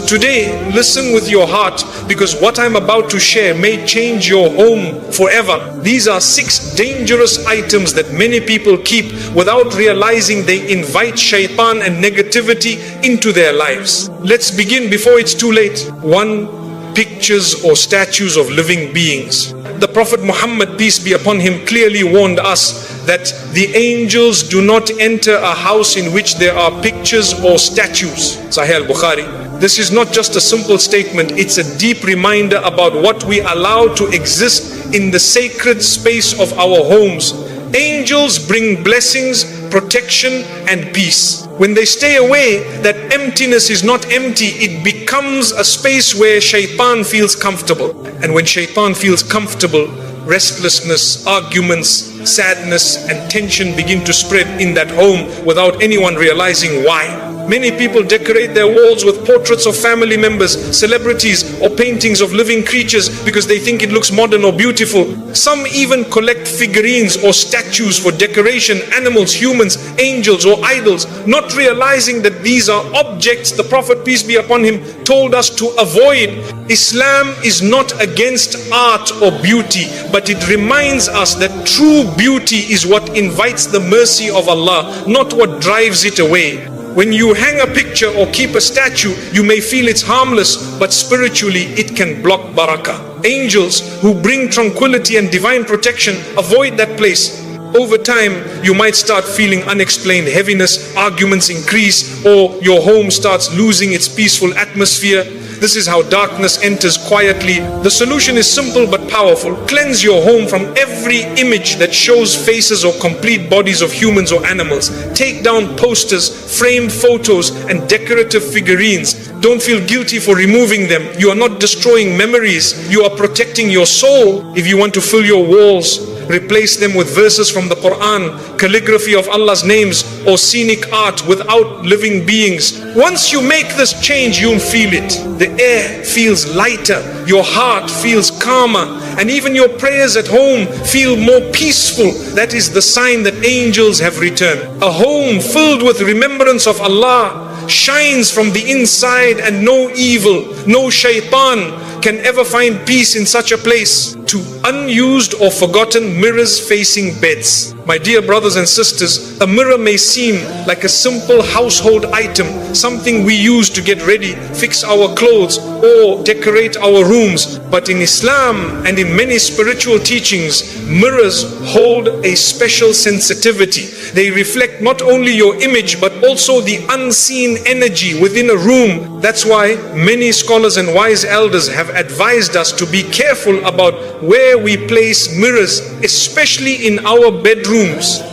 today, listen with your heart, because what I'm about to share may change your home forever. These are 6 dangerous items that many people keep without realizing they invite shaitan and negativity into their lives. Let's begin before it's too late. 1. Pictures or statues of living beings. The Prophet Muhammad, peace be upon him, clearly warned us that the angels do not enter a house in which there are pictures or statues. Sahih al-Bukhari. This is not just a simple statement, it's a deep reminder about what we allow to exist in the sacred space of our homes. Angels bring blessings, protection and peace. When they stay away, that emptiness is not empty, it becomes a space where shaitan feels comfortable. And when shaitan feels comfortable, restlessness, arguments, sadness and tension begin to spread in that home without anyone realizing why. Many people decorate their walls with portraits of family members, celebrities or paintings of living creatures because they think it looks modern or beautiful. Some even collect figurines or statues for decoration, animals, humans, angels or idols, not realizing that these are objects the Prophet, peace be upon him, told us to avoid. Islam is not against art or beauty, but it reminds us that true beauty is what invites the mercy of Allah, not what drives it away. When you hang a picture or keep a statue, you may feel it's harmless, but spiritually it can block barakah. Angels who bring tranquility and divine protection avoid that place. Over time, you might start feeling unexplained heaviness, arguments increase, or your home starts losing its peaceful atmosphere. This is how darkness enters quietly. The solution is simple but powerful. Cleanse your home from every image that shows faces or complete bodies of humans or animals. Take down posters, framed photos and decorative figurines. Don't feel guilty for removing them. You are not destroying memories. You are protecting your soul. If you want to fill your walls, replace them with verses from the Quran, calligraphy of Allah's names, or scenic art without living beings. Once you make this change, you'll feel it. The air feels lighter, your heart feels calmer, and even your prayers at home feel more peaceful. That is the sign that angels have returned. A home filled with remembrance of Allah shines from the inside, and no evil, no shaitan can ever find peace in such a place. To unused or forgotten mirrors facing beds. My dear brothers and sisters, a mirror may seem like a simple household item, something we use to get ready, fix our clothes or decorate our rooms. But in Islam and in many spiritual teachings, mirrors hold a special sensitivity. They reflect not only your image but also the unseen energy within a room. That's why many scholars and wise elders have advised us to be careful about where we place mirrors, especially in our bedrooms.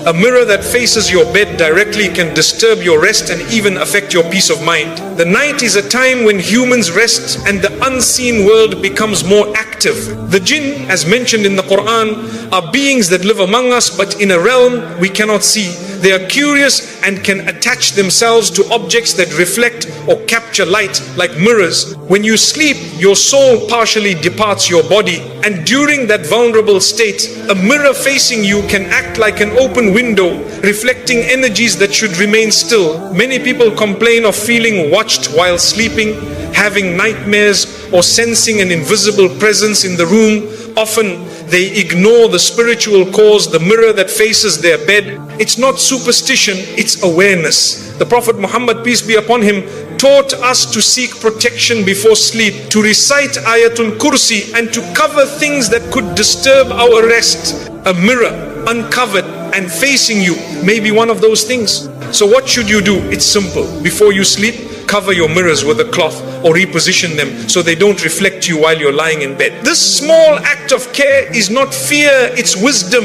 A mirror that faces your bed directly can disturb your rest and even affect your peace of mind. The night is a time when humans rest and the unseen world becomes more active. The jinn, as mentioned in the Quran, are beings that live among us but in a realm we cannot see. They are curious and can attach themselves to objects that reflect or capture light like mirrors. When you sleep, your soul partially departs your body, and during that vulnerable state, a mirror facing you can act like an open window, reflecting energies that should remain still. Many people complain of feeling watched while sleeping, having nightmares, or sensing an invisible presence in the room. Often they ignore the spiritual cause, the mirror that faces their bed. It's not superstition, it's awareness. The Prophet Muhammad, peace be upon him, taught us to seek protection before sleep, to recite Ayatul Kursi and to cover things that could disturb our rest. A mirror uncovered and facing you may be one of those things. So what should you do? It's simple. Before you sleep, cover your mirrors with a cloth or reposition them so they don't reflect you while you're lying in bed. This small act of care is not fear, it's wisdom.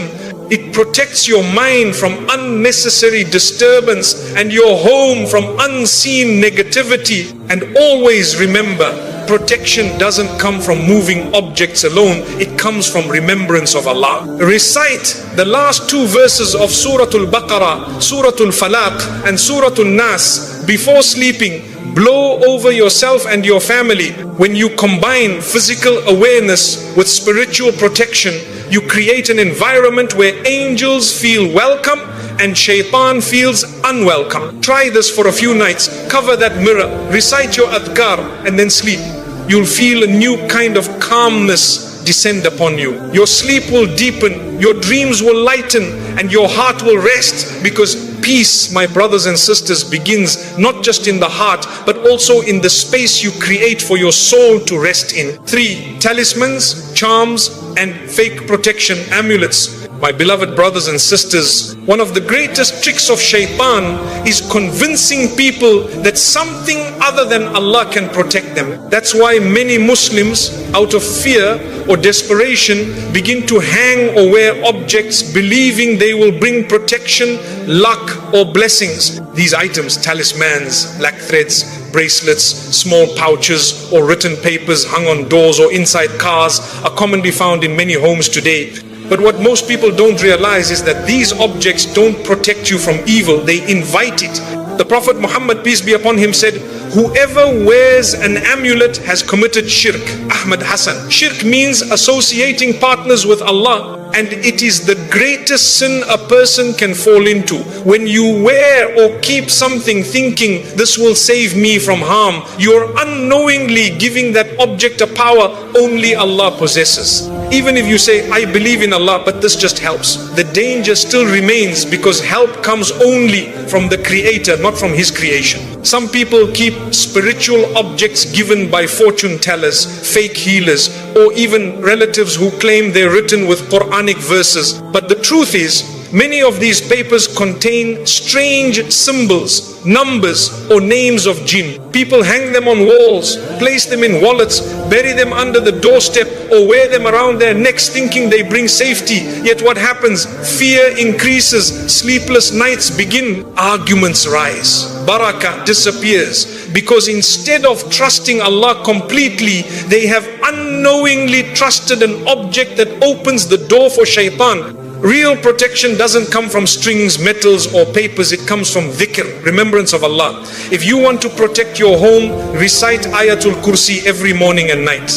It protects your mind from unnecessary disturbance and your home from unseen negativity. And always remember, protection doesn't come from moving objects alone, it comes from remembrance of Allah. Recite the last 2 verses of Surah Al-Baqarah, Surah Al-Falaq and Surah Al-Nas before sleeping. Blow over yourself and your family. When you combine physical awareness with spiritual protection, you create an environment where angels feel welcome and Shaitan feels unwelcome. Try this for a few nights. Cover that mirror, recite your adhkar, and then sleep. You'll feel a new kind of calmness descend upon you. Your sleep will deepen, your dreams will lighten, and your heart will rest, because peace, my brothers and sisters, begins not just in the heart, but also in the space you create for your soul to rest in. 3. Talismans, charms, and fake protection, amulets. My beloved brothers and sisters, one of the greatest tricks of Shaitan is convincing people that something other than Allah can protect them. That's why many Muslims, out of fear or desperation, begin to hang or wear objects believing they will bring protection, luck, or blessings. These items, talismans, black threads, bracelets, small pouches, or written papers hung on doors or inside cars, are commonly found in many homes today. But what most people don't realize is that these objects don't protect you from evil, they invite it. The Prophet Muhammad, peace be upon him, said, whoever wears an amulet has committed shirk. Ahmad Hassan. Shirk means associating partners with Allah, and it is the greatest sin a person can fall into. When you wear or keep something thinking this will save me from harm, you're unknowingly giving that object a power only Allah possesses. Even if you say, I believe in Allah, but this just helps, the danger still remains, because help comes only from the Creator, not from His creation. Some people keep spiritual objects given by fortune tellers, fake healers, or even relatives who claim they're written with Quranic verses. But the truth is, many of these papers contain strange symbols, numbers, or names of jinn. People hang them on walls, place them in wallets, bury them under the doorstep, or wear them around their necks thinking they bring safety. Yet what happens? Fear increases, sleepless nights begin, arguments rise, barakah disappears, because instead of trusting Allah completely, they have unknowingly trusted an object that opens the door for Shaitan. Real protection doesn't come from strings, metals, or papers. It comes from dhikr, remembrance of Allah. If you want to protect your home, recite Ayatul Kursi every morning and night.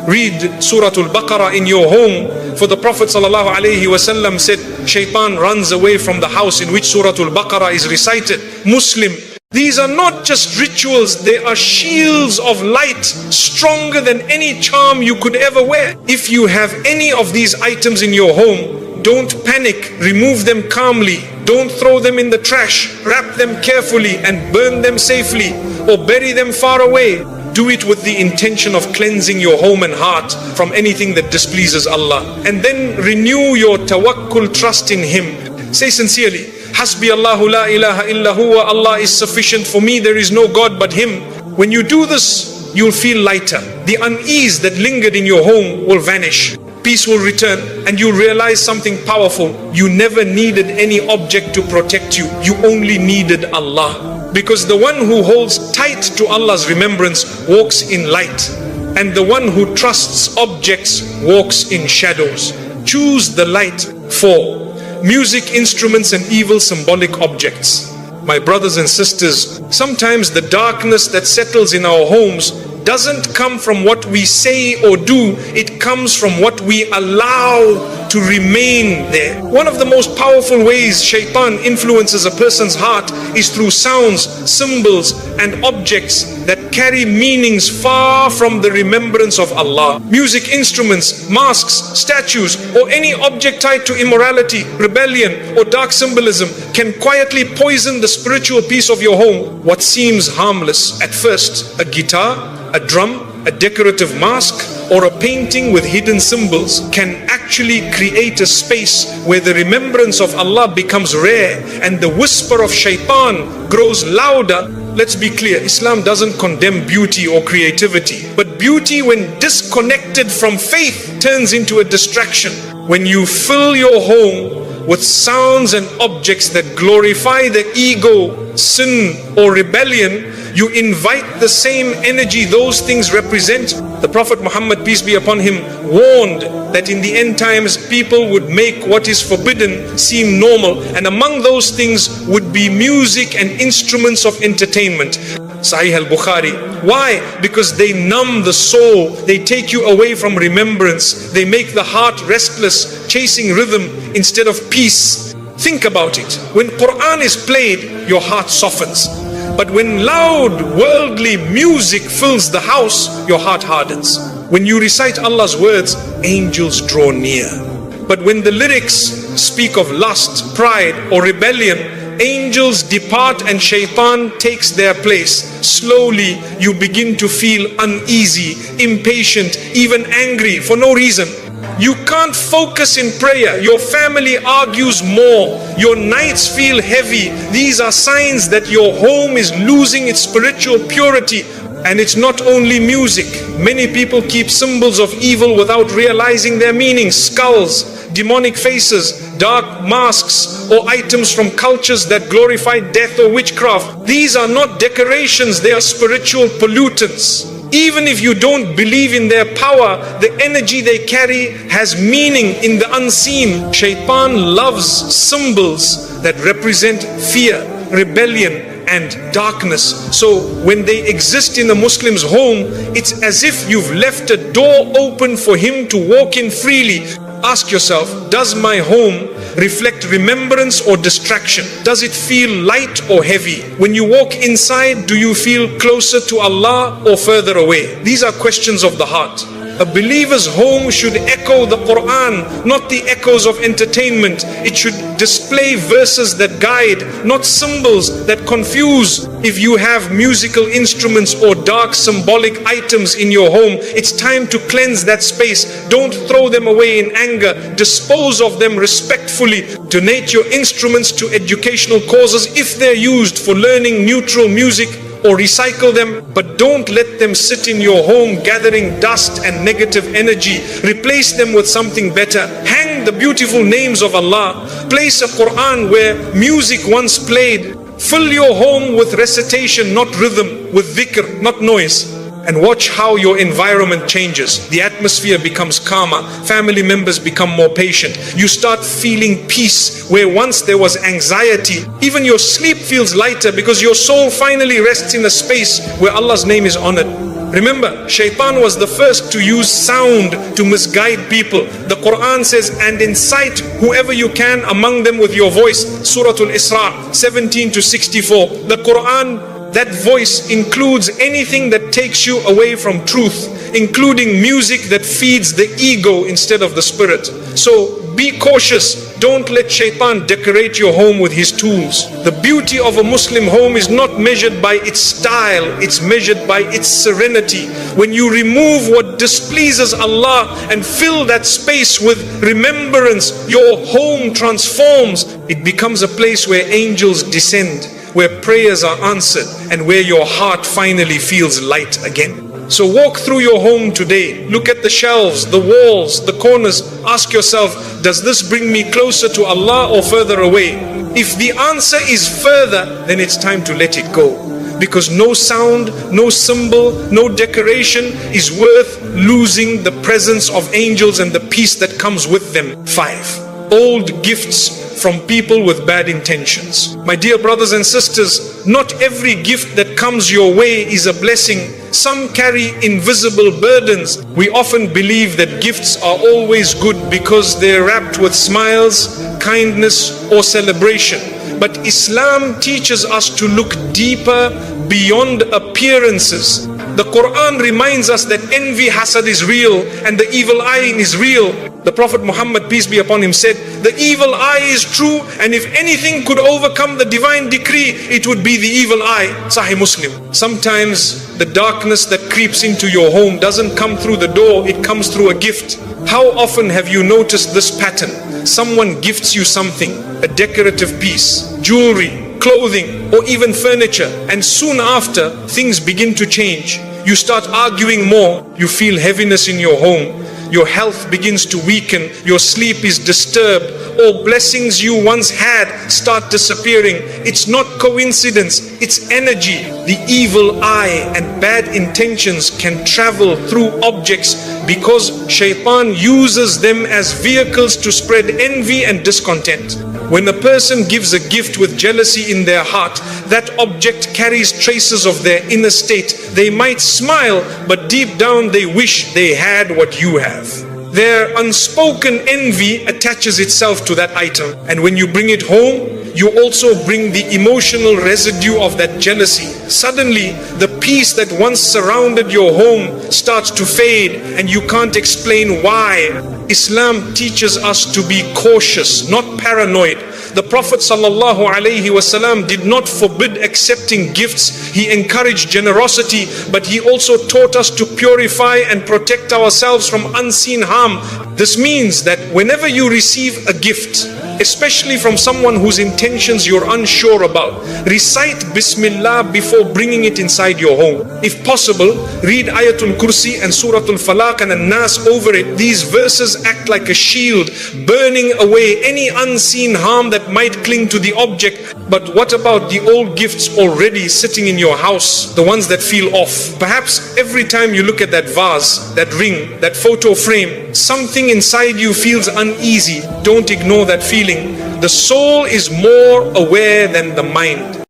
Read Surah Al-Baqarah in your home, for the Prophet ﷺ said, Shaitan runs away from the house in which Surah Al-Baqarah is recited. Muslim, these are not just rituals, they are shields of light, stronger than any charm you could ever wear. If you have any of these items in your home, don't panic, remove them calmly. Don't throw them in the trash. Wrap them carefully and burn them safely, or bury them far away. Do it with the intention of cleansing your home and heart from anything that displeases Allah. And then renew your tawakkul, trust in Him. Say sincerely, Hasbi Allahu la ilaha illa huwa, Allah is sufficient for me, there is no God but Him. When you do this, you'll feel lighter. The unease that lingered in your home will vanish. Peace will return, and you'll realize something powerful. You never needed any object to protect you. You only needed Allah. Because the one who holds tight to Allah's remembrance walks in light, and the one who trusts objects walks in shadows. Choose the light. 4. Music, instruments, and evil symbolic objects. My brothers and sisters, sometimes the darkness that settles in our homes doesn't come from what we say or do, it comes from what we allow to remain there. One of the most powerful ways Shaitan influences a person's heart is through sounds, symbols, and objects that carry meanings far from the remembrance of Allah. Music, instruments, masks, statues, or any object tied to immorality, rebellion, or dark symbolism can quietly poison the spiritual peace of your home. What seems harmless at first, a guitar, a drum, a decorative mask, or a painting with hidden symbols, can actually create a space where the remembrance of Allah becomes rare and the whisper of Shaitan grows louder. Let's be clear, Islam doesn't condemn beauty or creativity, but beauty, when disconnected from faith, turns into a distraction. When you fill your home with sounds and objects that glorify the ego, sin, or rebellion, you invite the same energy those things represent. The Prophet Muhammad, peace be upon him, warned that in the end times people would make what is forbidden seem normal, and among those things would be music and instruments of entertainment. Sahih al-Bukhari. Why? Because they numb the soul, they take you away from remembrance, they make the heart restless, chasing rhythm instead of peace. Think about it. When Quran is played, your heart softens. But when loud worldly music fills the house, your heart hardens. When you recite Allah's words, angels draw near. But when the lyrics speak of lust, pride or rebellion, angels depart and Shaitan takes their place. Slowly you begin to feel uneasy, impatient, even angry for no reason. You can't focus in prayer. Your family argues more. Your nights feel heavy. These are signs that your home is losing its spiritual purity. And it's not only music. Many people keep symbols of evil without realizing their meaning. Skulls, demonic faces, dark masks, or items from cultures that glorify death or witchcraft. These are not decorations, they are spiritual pollutants. Even if you don't believe in their power, the energy they carry has meaning in the unseen. Shaitan loves symbols that represent fear, rebellion, and darkness. So when they exist in a Muslim's home, it's as if you've left a door open for him to walk in freely. Ask yourself, does my home reflect remembrance or distraction? Does it feel light or heavy? When you walk inside, do you feel closer to Allah or further away? These are questions of the heart. A believer's home should echo the Quran, not the echoes of entertainment. It should display verses that guide, not symbols that confuse. If you have musical instruments or dark symbolic items in your home, it's time to cleanse that space. Don't throw them away in anger. Dispose of them respectfully. Donate your instruments to educational causes if they're used for learning neutral music, or recycle them, but don't let them sit in your home gathering dust and negative energy. Replace them with something better. Hang the beautiful names of Allah. Place a Quran where music once played. Fill your home with recitation, not rhythm, with dhikr, not noise. And watch how your environment changes. The atmosphere becomes calmer. Family members become more patient. You start feeling peace where once there was anxiety. Even your sleep feels lighter because your soul finally rests in a space where Allah's name is honored. Remember, Shaitan was the first to use sound to misguide people. The Quran says, and incite whoever you can among them with your voice. Surah Al-Isra 17 to 64. The Quran, that voice includes anything that takes you away from truth, including music that feeds the ego instead of the spirit. So be cautious. Don't let Shaitan decorate your home with his tools. The beauty of a Muslim home is not measured by its style, it's measured by its serenity. When you remove what displeases Allah and fill that space with remembrance, your home transforms. It becomes a place where angels descend, where prayers are answered, and where your heart finally feels light again. So walk through your home today. Look at the shelves, the walls, the corners. Ask yourself, does this bring me closer to Allah or further away? If the answer is further, then it's time to let it go. Because no sound, no symbol, no decoration is worth losing the presence of angels and the peace that comes with them. 5. Old gifts from people with bad intentions. My dear brothers and sisters, not every gift that comes your way is a blessing. Some carry invisible burdens. We often believe that gifts are always good because they're wrapped with smiles, kindness, or celebration. But Islam teaches us to look deeper beyond appearances. The Quran reminds us that envy, hasad is real, and the evil eye is real. The Prophet Muhammad, peace be upon him, said, the evil eye is true, and if anything could overcome the divine decree, it would be the evil eye. Sahih Muslim. Sometimes the darkness that creeps into your home doesn't come through the door, it comes through a gift. How often have you noticed this pattern? Someone gifts you something, a decorative piece, jewelry, clothing, or even furniture, and soon after things begin to change. You start arguing more, you feel heaviness in your home, your health begins to weaken, your sleep is disturbed, all blessings you once had start disappearing. It's not coincidence, it's energy. The evil eye and bad intentions can travel through objects because Shaitan uses them as vehicles to spread envy and discontent. When a person gives a gift with jealousy in their heart, that object carries traces of their inner state. They might smile, but deep down they wish they had what you have. their unspoken envy attaches itself to that item. And when you bring it home, you also bring the emotional residue of that jealousy. Suddenly, the peace that once surrounded your home starts to fade, and you can't explain why. Islam teaches us to be cautious, not paranoid. The Prophet ﷺ did not forbid accepting gifts. He encouraged generosity, but he also taught us to purify and protect ourselves from unseen harm. This means that whenever you receive a gift, especially from someone whose intentions you're unsure about, recite Bismillah before bringing it inside your home. If possible, read Ayatul Kursi and Suratul Falaq and An-Nas over it. These verses act like a shield, burning away any unseen harm that might cling to the object. But what about the old gifts already sitting in your house, the ones that feel off? Perhaps every time you look at that vase, that ring, that photo frame, something inside you feels uneasy. Don't ignore that feeling. The soul is more aware than the mind.